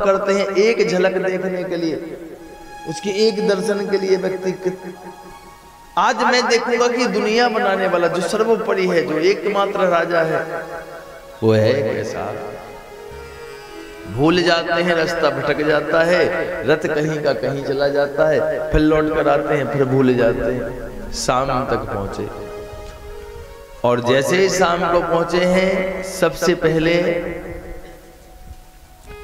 तप करते हैं एक झलक देखने के लिए, उसके एक दर्शन के लिए व्यक्ति। आज मैं देखूंगा कि दुनिया बनाने वाला जो सर्वोपरि है, जो एकमात्र राजा है, वो है कैसा। भूल जाते हैं, रास्ता भटक जाता है, रथ कहीं का कहीं चला जाता है, फिर लौट कर आते हैं, फिर भूल जाते हैं। शाम तक पहुंचे और जैसे ही शाम को पहुंचे हैं, सबसे पहले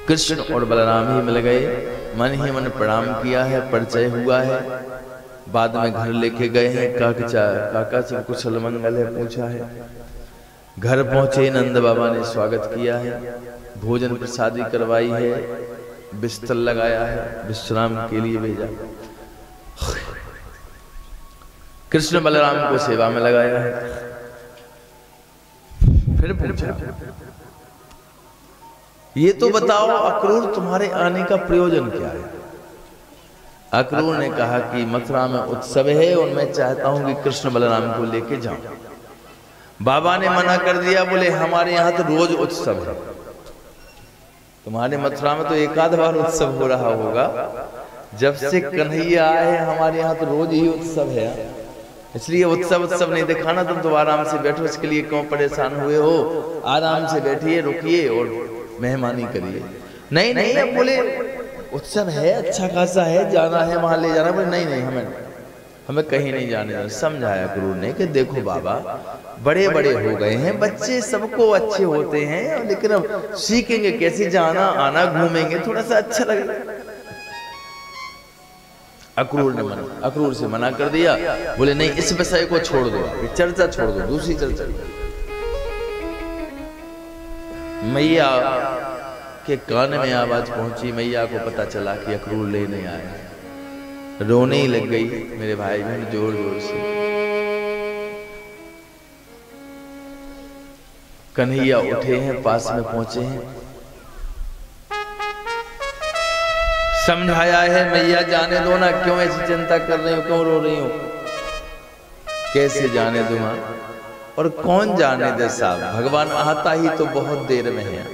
कृष्ण और बलराम ही मिल गए। मन ही मन प्रणाम किया है, परिचय हुआ है। बाद में घर लेके गए हैं, काका से कुशल मंगल है पूछा है। घर पहुंचे, नंद बाबा ने स्वागत किया है, भोजन प्रसादी करवाई है, बिस्तर लगाया है, विश्राम के लिए भेजा। कृष्ण बलराम को सेवा में लगाया है। फिर पूछा, ये तो बताओ अक्रूर, तुम्हारे आने का प्रयोजन क्या है। अक्रूर ने कहा कि मथुरा में उत्सव है और मैं चाहता हूं कि कृष्ण बलराम को लेके जाऊं। बाबा ने मना कर दिया, बोले हमारे यहाँ तो रोज उत्सव है, तुम्हारे मथुरा में तो एक आध बार उत्सव हो रहा होगा। जब से कन्हैया आए हैं हमारे यहाँ तो रोज ही उत्सव है, इसलिए उत्सव नहीं दिखाना। तुम तो आराम से बैठो, इसके लिए क्यों परेशान हुए हो। आराम से बैठिए, रुकिए और मेहमानी करिए। नहीं, अब बोले उत्सव है, अच्छा खासा है, जाना है वहां ले जाना। बोले नहीं, हमें कहीं नहीं जाने देना। समझाया गुरु ने कि देखो बाबा, बड़े बड़े हो गए हैं, बच्चे सबको अच्छे होते हैं, लेकिन अब सीखेंगे कैसे, जाना आना, घूमेंगे, थोड़ा सा अच्छा लगेगा। अक्रूर से मना कर दिया। बोले नहीं, इस विषय को छोड़ दो, चर्चा छोड़ दो, दूसरी चर्चा। मैया के कान में आवाज पहुंची, मैया को पता चला कि अक्रूर लेने आए। रोने ही लग गई मेरे भाई बहन जोर जोर से। कन्हैया उठे हैं, पास में पहुंचे हैं, समझाया है, मैया जाने दो ना, क्यों ऐसी चिंता कर रही हो, क्यों रो रही हो। कैसे जाने दूं मां, और कौन जाने दे साहब, भगवान आता ही तो बहुत देर में है।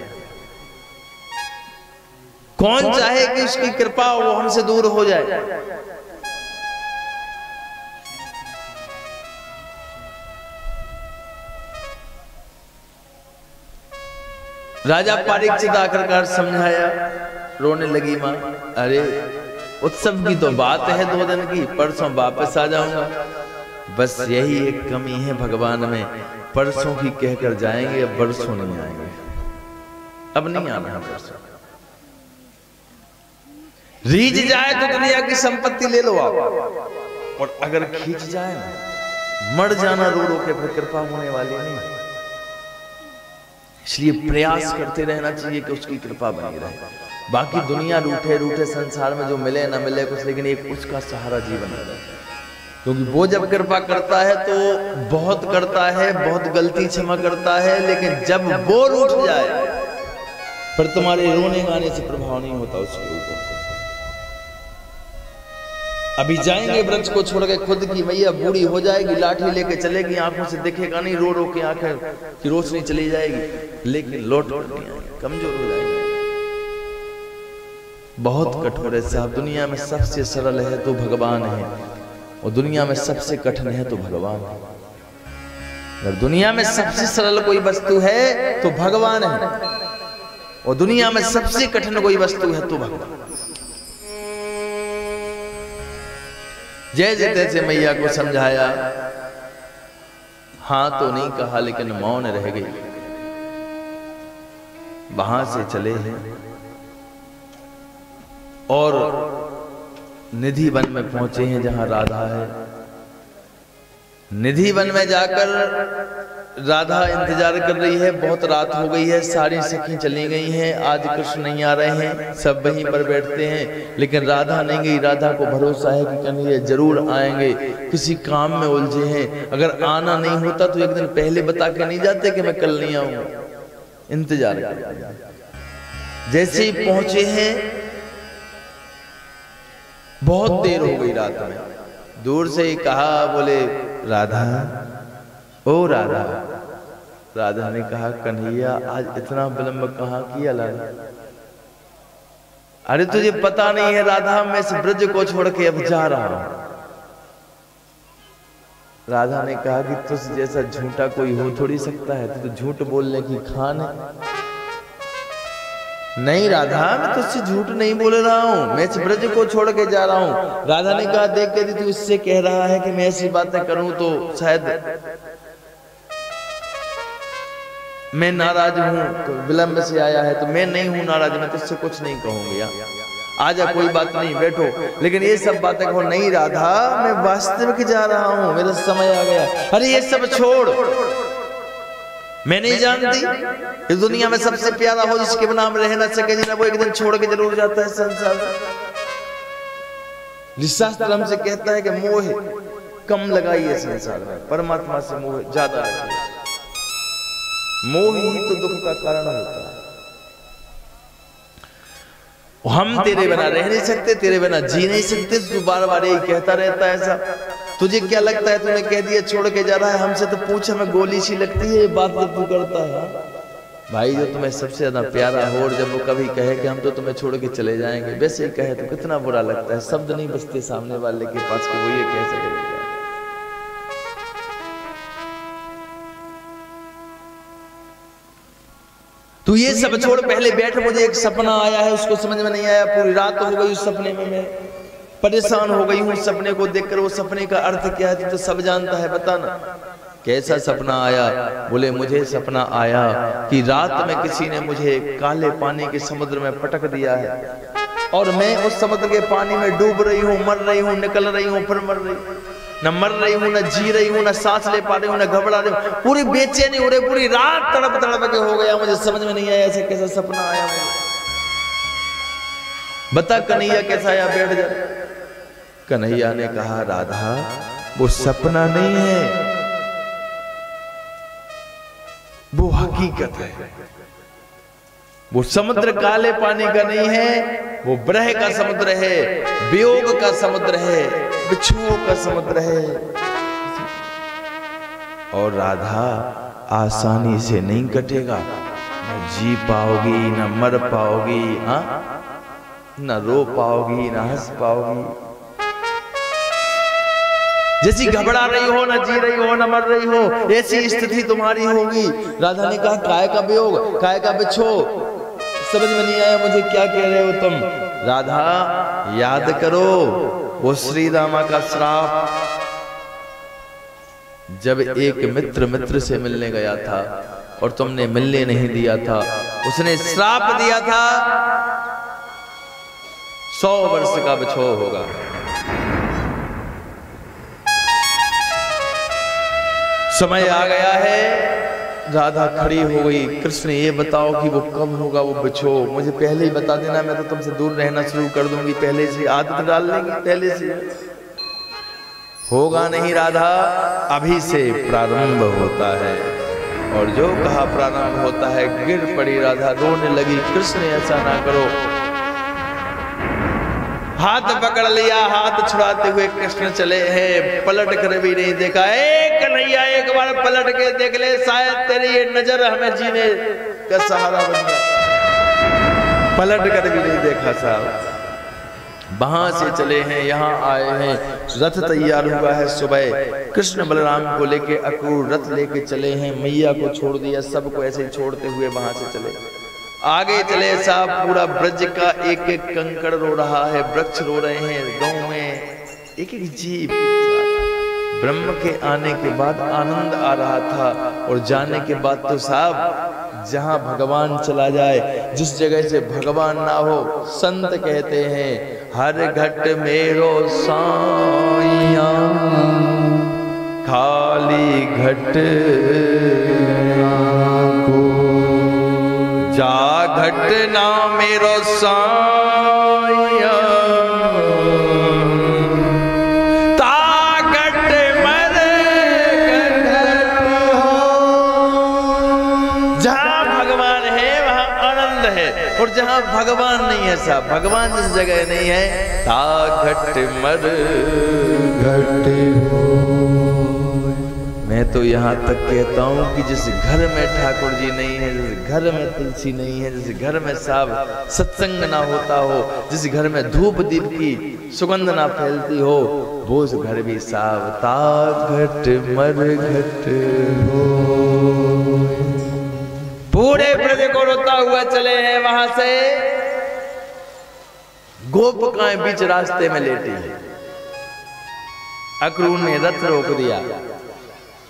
कौन चाहे कि उसकी कृपा हो, वो हमसे दूर हो जाए। राजा परीक्षित आखिरकार समझाया, रोने लगी मां। अरे उत्सव की तो बात है 2 दिन की, परसों वापस आ जाऊंगा। बस यही एक कमी है भगवान में, परसों की कहकर जाएंगे, अब बरसों नहीं आएंगे। अब नहीं आना परसों। रीझ जाए तो दुनिया की संपत्ति ले लो आप, और अगर खींच जाए ना, मर जाना रो रो के, फिर कृपा होने वाली नहीं। इसलिए प्रयास करते रहना चाहिए कि उसकी कृपा बनी रहे। बाकी दुनिया रूठे संसार में जो मिले ना मिले कुछ, लेकिन एक उसका सहारा जीवन है। क्योंकि वो जब कृपा करता है तो बहुत करता है, बहुत गलती क्षमा करता है, लेकिन जब वो रूठ जाए फिर तुम्हारे रोने गाने से प्रभाव नहीं होता उसके ऊपर। अभी जाएंगे वृक्ष को छोड़ के, खुद की मैया बूढ़ी हो जाएगी, लाठी लेके चलेगी, आंखों से दिखेगा नहीं, रो रो के आंखें की रोशनी चली जाएगी, लेकिन लौट कर नहीं आएगी, कमजोर हो जाएगी। बहुत कठोर है साहब। दुनिया में सबसे सरल है तो भगवान है, और दुनिया में सबसे कठिन है तो भगवान है। अगर दुनिया में सबसे सरल कोई वस्तु है तो भगवान है, और दुनिया में सबसे कठिन कोई वस्तु है तो भगवान। जैसे तैसे मैया को समझाया, हाँ तो नहीं कहा, लेकिन मौन रह गई। वहां से चले हैं और निधि वन में पहुंचे हैं, जहां राधा है। निधि वन में जाकर राधा इंतजार कर रही है। बहुत रात हो गई है, सारी सखी चली गई हैं, आज कृष्ण नहीं आ रहे हैं, सब वहीं पर बैठते हैं, लेकिन राधा नहीं गई। राधा को भरोसा है कि कन्हैया जरूर आएंगे, किसी काम में उलझे हैं। अगर आना नहीं होता तो एक दिन पहले बता के नहीं जाते कि मैं कल नहीं आऊंगा। इंतजार कर, जैसे ही पहुंचे हैं बहुत देर हो गई रात में। दूर से ही कहा, बोले राधा, ओ राधा। राधा ने कहा, कन्हैया आज इतना विलंब कहाँ किया लाला। अरे तुझे पता नहीं है राधा, मैं इस ब्रज को छोड़ के अब जा रहा हूं। राधा ने कहा कि तुझ जैसा झूठा कोई हो थोड़ी सकता है, तो झूठ बोलने की खान है। नहीं राधा, मैं तुझसे झूठ नहीं बोल रहा हूं, मैं इस ब्रज को छोड़ के जा रहा हूं। राधा ने कहा देख यदि तू इससे कह रहा है कि मैं ऐसी बातें करूं तो शायद मैं नाराज हूं, तो विलंब से आया है, तो मैं नहीं हूं नाराज, मैं तुझसे कुछ नहीं कहूंगी। आजा कोई बात नहीं, बैठो। लेकिन ये सब बातें कहो। नहीं राधा, मैं वास्तविक जा रहा हूं, मेरा समय आ गया। अरे ये सब छोड़, मैं नहीं जानती इस दुनिया में सबसे प्यारा हो जिसके बिना हम रह ना सके, जिन्हें वो एक दिन छोड़ के जरूर जाता है संसार। शास्त्र हमसे कहता है कि मोह कम लगाइए संसार में, परमात्मा से मोह ज्यादा रखिए। मोह ही तो दुख का कारण होता है। हम तेरे बिना रह नहीं सकते, तेरे बिना जी नहीं सकते, तू बार बार यही कहता रहता है ऐसा। तुझे क्या लगता है तूने कह दिया छोड़ के जा रहा है, हमसे तो पूछ, हमें गोली सी लगती है ये बात जब तू करता है। भाई जो तुम्हें सबसे ज्यादा प्यारा हो और जब वो कभी कहे कि हम तो तुम्हें छोड़ के चले जाएंगे, वैसे ही कहे तो कितना बुरा लगता है। शब्द नहीं बचते सामने वाले के पास कि वो ये कह सके। तू ये सब छोड़, पहले बैठ, मुझे एक सपना आया है, उसको समझ में नहीं आया। पूरी रात हो गई उस सपने में, मैं परेशान हो गई हूँ सपने को देखकर। वो सपने का अर्थ क्या है तो सब जानता है, बताना कैसा सपना आया। बोले मुझे सपना आया कि रात में किसी ने मुझे काले पानी के समुद्र में पटक दिया है और मैं उस समुद्र के पानी में डूब रही हूँ, मर रही हूँ, निकल रही हूँ, फिर मर रही हूँ। न मर रही हूँ, न जी रही हूँ, न सांस ले पा रही हूँ, न घबरा रही हूँ। पूरी बेचैनी हो रही, पूरी रात तड़प तड़प के हो गया। मुझे समझ में नहीं आया ऐसे कैसा सपना आया मुझे। बता कन्हैया कैसा आया, बैठ जा। कन्हैया ने कहा राधा वो सपना नहीं है, वो हकीकत है। वो समुद्र काले पानी का नहीं है, वो ब्रह का समुद्र है, वियोग का समुद्र है, बिच्छुओं का समुद्र है। और राधा आसानी से नहीं कटेगा, न जी पाओगी, न मर पाओगी, हाँ, न रो पाओगी, न हंस पाओगी। जैसी घबरा रही हो, न जी रही हो, न मर रही हो, ऐसी स्थिति तुम्हारी होगी। राधा ने कहा काय का वियोग, काय का बिछो, समझ में नहीं आया मुझे क्या कह रहे हो तुम। राधा याद करो वो श्री रामा का श्राप, जब एक मित्र मित्र से मिलने गया था और तुमने मिलने नहीं दिया था, उसने श्राप दिया था 100 वर्ष का बिछो होगा। समय आ गया है। राधा खड़ी हो गई। कृष्ण ये बताओ कि वो कब होगा वो बिछो, मुझे पहले ही बता देना, मैं तो तुमसे दूर रहना शुरू कर दूंगी, पहले से आदत डाल लेंगी, पहले से। होगा नहीं राधा, अभी से प्रारंभ होता है। और जो कहा प्रारंभ होता है, गिर पड़ी राधा, रोने लगी। कृष्ण ऐसा ना करो। हाथ पकड़ लिया, हाथ छुड़ाते हुए कृष्ण चले हैं, पलट कर भी नहीं देखा। कन्हैया एक बार पलट के देख ले, शायद तेरी ये नजर हमें जीने का सहारा बन जाए। पलट कर भी नहीं देखा साहब। वहां से चले हैं, यहाँ आए हैं, रथ तैयार हुआ है सुबह। कृष्ण बलराम को लेके अक्रूर रथ लेके चले हैं, मैया को छोड़ दिया, सबको ऐसे ही छोड़ते हुए वहां से चले। आगे चले साहब, पूरा ब्रज का एक एक कंकड़ रो रहा है, वृक्ष रो रहे हैं, गांव में एक एक जीव। ब्रह्म के आने के बाद आनंद आ रहा था और जाने के बाद तो साहब जहां भगवान चला जाए, जिस जगह से भगवान ना हो, संत कहते हैं हर घट मेरो साइया खाली घट को जा घटना मेरो साया ता घट मर जहां भगवान है वहां आनंद है, और जहां भगवान नहीं है साहब, भगवान जिस जगह नहीं है, ता घट मर घट। मैं मैं तो यहाँ तक कहता हूँ कि जिस घर में ठाकुर जी नहीं है, जिस घर में तुलसी नहीं है, जिस घर में साहब सत्संग ना होता हो, जिस घर में धूप दीप की सुगंध ना फैलती हो, वो उस घर भी साहब ताघट मरघट हो। पूरे ब्रज को रोता हुआ चले हैं, वहां से गोपिकाएं बीच रास्ते में लेटी है। अक्रूर ने रथ रोक दिया।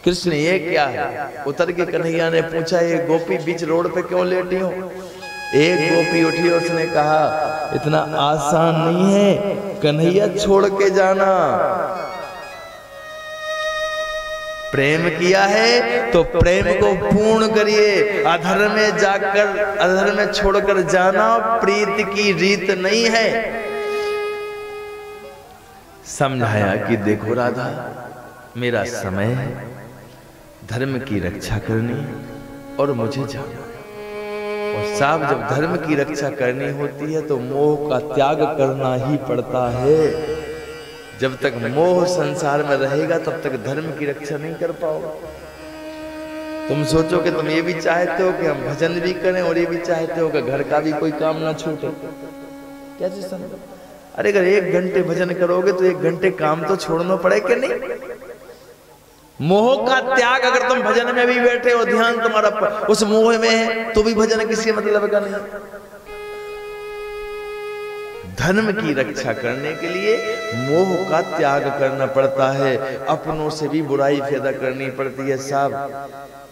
कृष्ण ये क्या है? उतर के कन्हैया ने पूछा, ये गोपी बीच रोड पे क्यों लेटी हो? एक गोपी उठी, उसने कहा, इतना आसान नहीं है कन्हैया, छोड़ के जाना। प्रेम किया है तो प्रेम को पूर्ण करिए। अधर्म में जाकर, अधर्म में छोड़कर जाना प्रीत की रीत नहीं है। समझाया कि देखो राधा, मेरा समय है धर्म की रक्षा करनी और मुझे जाना। और साहब जब धर्म की रक्षा करनी होती है तो मोह का त्याग करना ही पड़ता है। जब तक मोह संसार में रहेगा तब तक धर्म की रक्षा नहीं कर पाओगे। तुम सोचो कि तुम ये भी चाहते हो कि हम भजन भी करें और ये भी चाहते हो कि घर का भी कोई काम ना छूटे। कैसे समझो? अरे अगर 1 घंटे भजन करोगे तो 1 घंटे काम तो छोड़ना पड़े कि नहीं? मोह का त्याग, अगर तुम भजन में भी बैठे हो, ध्यान तुम्हारा उस मोह में है, तो भी भजन किसी मतलब का नहीं। धर्म की रक्षा करने के लिए मोह का त्याग करना पड़ता है, अपनों से भी बुराई पैदा करनी पड़ती है। साहब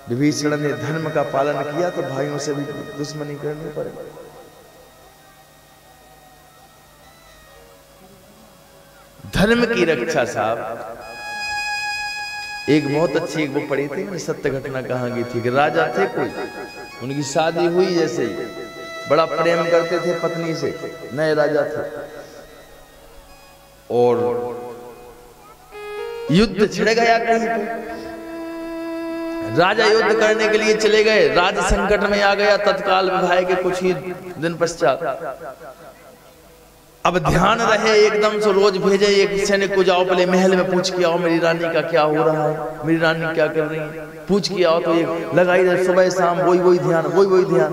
विभीषण ने धर्म का पालन किया तो भाइयों से भी दुश्मनी करनी पड़े। धर्म की रक्षा साहब, एक बहुत अच्छी एक वो पढ़ी थी, सत्य घटना कहाँ की थी कि राजा थे कोई, उनकी शादी हुई, जैसे ही बड़ा प्रेम करते थे पत्नी से, नए राजा थे, और युद्ध छिड़ गया कहीं पे। राजा युद्ध करने के लिए चले गए, राज संकट में आ गया तत्काल विवाह के कुछ ही दिन पश्चात। अब ध्यान रहे, एकदम से रोज भेजे एक सैनिक को, जाओ पहले महल में पूछ के आओ मेरी रानी का क्या हो रहा है, मेरी रानी क्या कर रही है, पूछ के आओ। तो ये लगाई रहे सुबह शाम, वही ध्यान, वही ध्यान।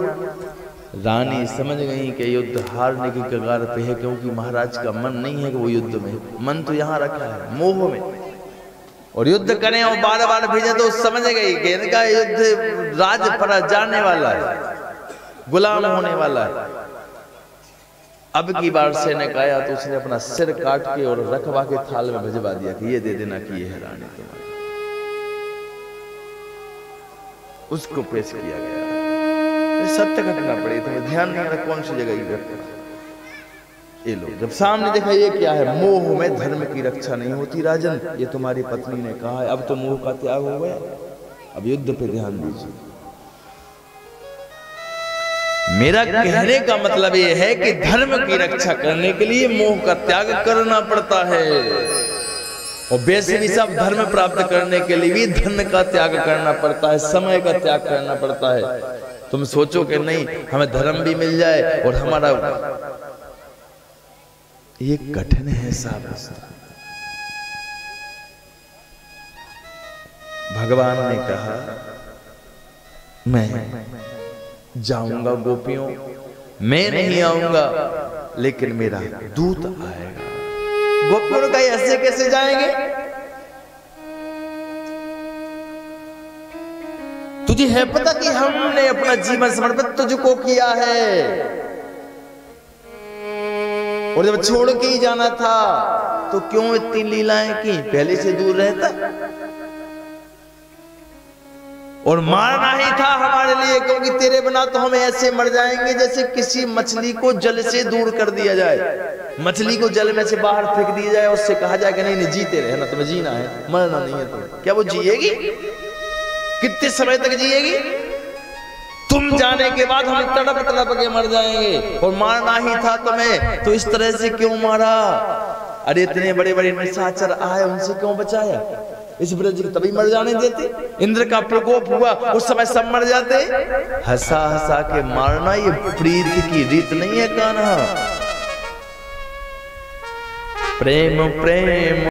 रानी समझ गई कि युद्ध हारने की कगार पे है, क्योंकि महाराज का मन नहीं है कि वो युद्ध में, मन तो यहाँ रखा है मोह में, और युद्ध करें और बार-बार भेजे तो समझ गई कि इनका युद्ध राज पर जाने वाला है, गुलाम होने वाला है। अब की बार सैनिक आया तो उसने अपना सिर काट के और रखवा के थाल में भिजवा दिया कि ये दे देना कि ये है रानी तुम्हारी। उसको पेश किया गया। सत्य घटना पड़ी, तुम्हें ध्यान नहीं रहा कौन सी जगह ये लोग जब सामने देखा ये क्या है, मोह में धर्म की रक्षा नहीं होती राजन, ये तुम्हारी पत्नी ने कहा है। अब तो मोह का त्याग हो गया, अब युद्ध पे ध्यान दीजिए। मेरा कहने का मतलब ये है कि धर्म की रक्षा करने के लिए मोह का त्याग करना पड़ता है, और वैसे भी सब धर्म प्राप्त करने के लिए भी धन का त्याग करना पड़ता है, समय का त्याग करना पड़ता है। तुम सोचो कि नहीं हमें धर्म भी मिल जाए और हमारा, ये कठिन है साहब। भगवान ने कहा मैं जाऊंगा गोपियों, मैं नहीं आऊंगा लेकिन मेरा दूत आएगा। गोपियों ने कहा ऐसे कैसे जाएंगे? तुझे है पता कि हमने अपना जीवन समर्पित तुझको किया है, और जब छोड़ के ही जाना था तो क्यों इतनी लीलाएं की? पहले से दूर रहता, और मारना ही था हमारे लिए, क्योंकि तेरे बिना तो हम ऐसे मर जाएंगे जैसे किसी मछली को जल से दूर कर दिया जाए। मछली को जल में से बाहर फेंक दिया जाए, उससे कहा जाए कि नहीं जीते रहे ना, तुम्हें जीना है, मरना नहीं है तुम्हें। क्या वो जिएगी? कितने समय तक जिएगी? तुम जाने के बाद हम तड़प तड़प के मर जाएंगे, और मारना ही था तुम्हें तो इस तरह से क्यों मारा? अरे इतने बड़े बड़े निशाचर आए, उनसे क्यों बचाया? इस ब्रज को तभी मर जाने देते? इंद्र का प्रकोप हुआ उस समय सब मर जाते। हंसा हंसा के मारना ये प्रीति की रीत नहीं है कान्हा। प्रेम प्रेम